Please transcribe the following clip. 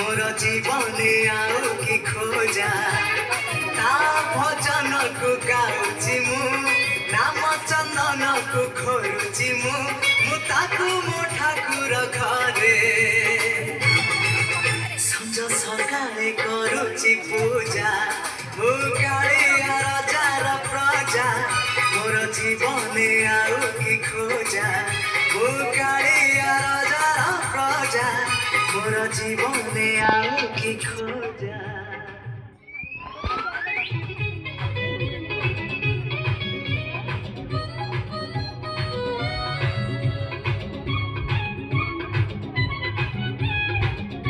मोर जीवने आउ कि खोजा ता भजन को गाउची मु नाम चंदन को खोरुची मु ताकू मो ठाकुर घरे संज सकाळे करुची पूजा मु कालिया राजार प्रजा मोर जीवने आउ कि खोजा मु कालिया राजार प्रजा मोर जीवने आउ कि खोजा।